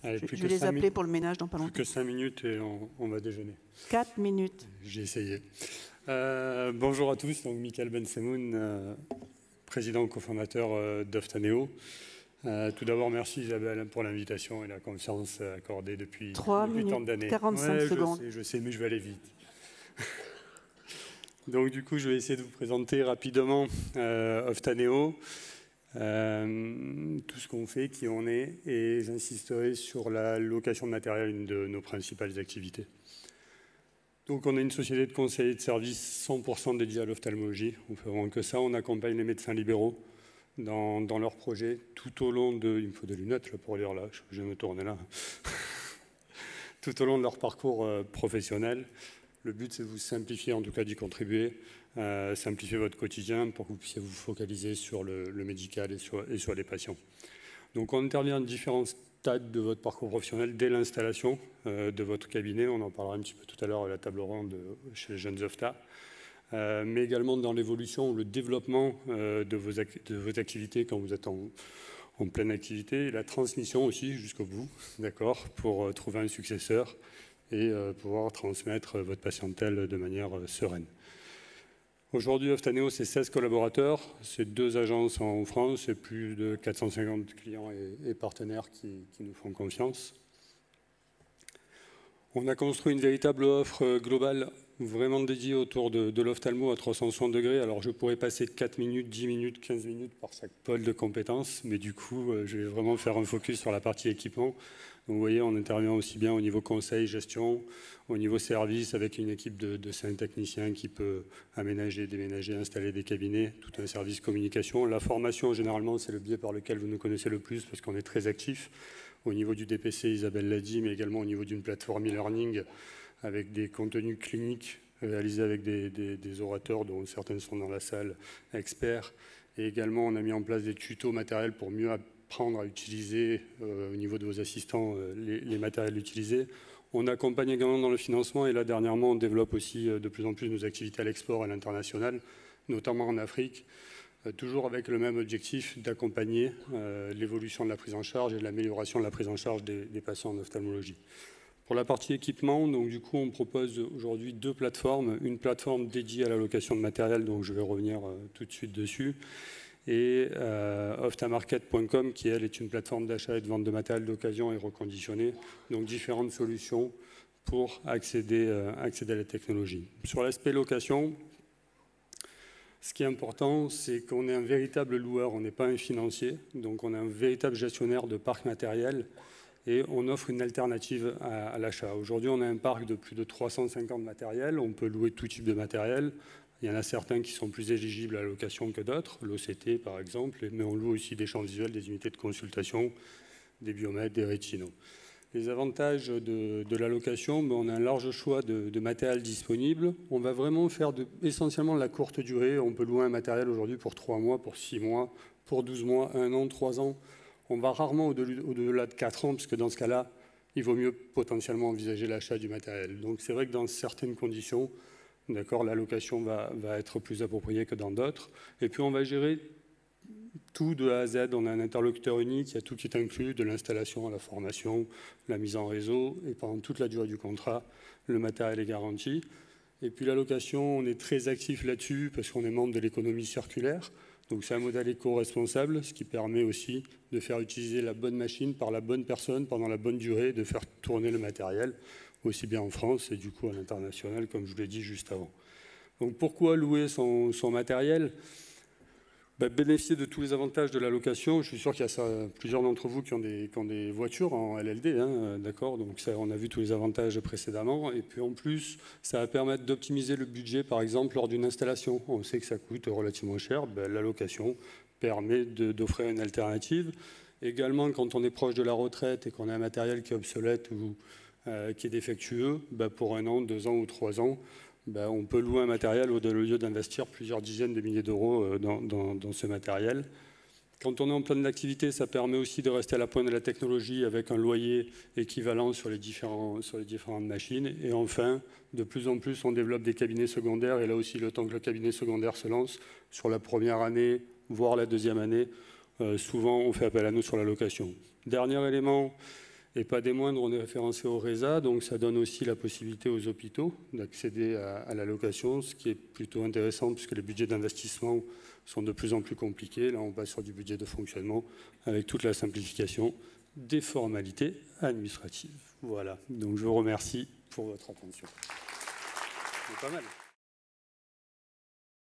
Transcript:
Allez, Je vais les appeler pour le ménage dans pas longtemps. Plus que 5 minutes et on va déjeuner. 4 minutes. J'ai essayé. Bonjour à tous, donc Michael Bensemoun, président cofondateur d'Oftaneo. Tout d'abord, merci Isabelle pour l'invitation et la confiance accordée depuis 3 minutes, tant d'années. 45 secondes. Je sais, mais je vais aller vite. Donc du coup, je vais essayer de vous présenter rapidement Oftaneo, tout ce qu'on fait, qui on est, et j'insisterai sur la location de matériel, une de nos principales activités. Donc on est une société de conseil et de services 100% dédiée à l'ophtalmologie. On fait vraiment que ça. On accompagne les médecins libéraux dans leurs projets tout au long de... Il me faut des lunettes là, pour lire là, je vais me tourner là. Tout au long de leur parcours professionnel. Le but, c'est de vous simplifier, en tout cas d'y contribuer, simplifier votre quotidien pour que vous puissiez vous focaliser sur le médical et sur les patients. Donc on intervient à différents stades de votre parcours professionnel dès l'installation de votre cabinet. On en parlera un petit peu tout à l'heure à la table ronde chez les jeunes Ofta. Mais également dans l'évolution, le développement de vos activités quand vous êtes en pleine activité, et la transmission aussi jusqu'au bout, d'accord, pour trouver un successeur et pouvoir transmettre votre patientèle de manière sereine. Aujourd'hui, Oftaneo, c'est 16 collaborateurs, c'est 2 agences en France, c'est plus de 450 clients et partenaires qui nous font confiance. On a construit une véritable offre globale vraiment dédiée autour de l'ophtalmo à 360 degrés. Alors je pourrais passer 4 minutes, 10 minutes, 15 minutes par chaque pôle de compétences, mais du coup, je vais vraiment faire un focus sur la partie équipement. Donc vous voyez, on intervient aussi bien au niveau conseil, gestion, au niveau service, avec une équipe de 5 techniciens qui peut aménager, déménager, installer des cabinets, tout un service communication. La formation, généralement, c'est le biais par lequel vous nous connaissez le plus, parce qu'on est très actifs. Au niveau du DPC, Isabelle l'a dit, mais également au niveau d'une plateforme e-learning avec des contenus cliniques réalisés avec des orateurs dont certains sont dans la salle, experts. Et également, on a mis en place des tutos matériels pour mieux apprendre à utiliser au niveau de vos assistants les matériels utilisés. On accompagne également dans le financement et là, dernièrement, on développe aussi de plus en plus nos activités à l'export et à l'international, notamment en Afrique. Toujours avec le même objectif d'accompagner l'évolution de la prise en charge et de l'amélioration de la prise en charge des patients en ophtalmologie. Pour la partie équipement, donc du coup, on propose aujourd'hui 2 plateformes. Une plateforme dédiée à la location de matériel, donc je vais revenir tout de suite dessus, et oftamarket.com, qui elle est une plateforme d'achat et de vente de matériel d'occasion et reconditionné. Donc différentes solutions pour accéder à la technologie. Sur l'aspect location, ce qui est important, c'est qu'on est un véritable loueur, on n'est pas un financier, donc on est un véritable gestionnaire de parc matériel et on offre une alternative à l'achat. Aujourd'hui, on a un parc de plus de 350 matériels, on peut louer tout type de matériel. Il y en a certains qui sont plus éligibles à la location que d'autres, l'OCT par exemple, mais on loue aussi des champs visuels, des unités de consultation, des biomètres, des rétinaux. Les avantages de la location, on a un large choix de matériel disponible. On va vraiment faire essentiellement de la courte durée. On peut louer un matériel aujourd'hui pour 3 mois, pour 6 mois, pour 12 mois, 1 an, 3 ans. On va rarement au-delà de 4 ans, parce que dans ce cas-là, il vaut mieux potentiellement envisager l'achat du matériel. Donc c'est vrai que dans certaines conditions, d'accord, la location va être plus appropriée que dans d'autres. Et puis on va gérer tout de A à Z, on a un interlocuteur unique, il y a tout qui est inclus, de l'installation à la formation, la mise en réseau, et pendant toute la durée du contrat, le matériel est garanti. Et puis la location, on est très actif là-dessus parce qu'on est membre de l'économie circulaire. Donc c'est un modèle éco-responsable, ce qui permet aussi de faire utiliser la bonne machine par la bonne personne pendant la bonne durée, de faire tourner le matériel, aussi bien en France et du coup à l'international, comme je vous l'ai dit juste avant. Donc pourquoi louer son matériel ? Bénéficier de tous les avantages de la location. Je suis sûr qu'il y a plusieurs d'entre vous qui ont des voitures en LLD, hein, d'accord. Donc ça, on a vu tous les avantages précédemment. Et puis en plus, ça va permettre d'optimiser le budget, par exemple, lors d'une installation. On sait que ça coûte relativement cher. La location permet d'offrir une alternative. Également, quand on est proche de la retraite et qu'on a un matériel qui est obsolète ou qui est défectueux, pour 1 an, 2 ans ou 3 ans, on peut louer un matériel au lieu d'investir plusieurs dizaines de milliers d'euros dans ce matériel. Quand on est en pleine activité, ça permet aussi de rester à la pointe de la technologie avec un loyer équivalent sur les différentes machines. Et enfin, de plus en plus, on développe des cabinets secondaires. Et là aussi, le temps que le cabinet secondaire se lance, sur la première année, voire la 2e année, souvent on fait appel à nous sur la location. Dernier élément, Et pas des moindres, on est référencé au RESA, donc ça donne aussi la possibilité aux hôpitaux d'accéder à l'allocation, ce qui est plutôt intéressant puisque les budgets d'investissement sont de plus en plus compliqués. Là, on passe sur du budget de fonctionnement avec toute la simplification des formalités administratives. Voilà, donc je vous remercie pour votre attention. C'est pas mal.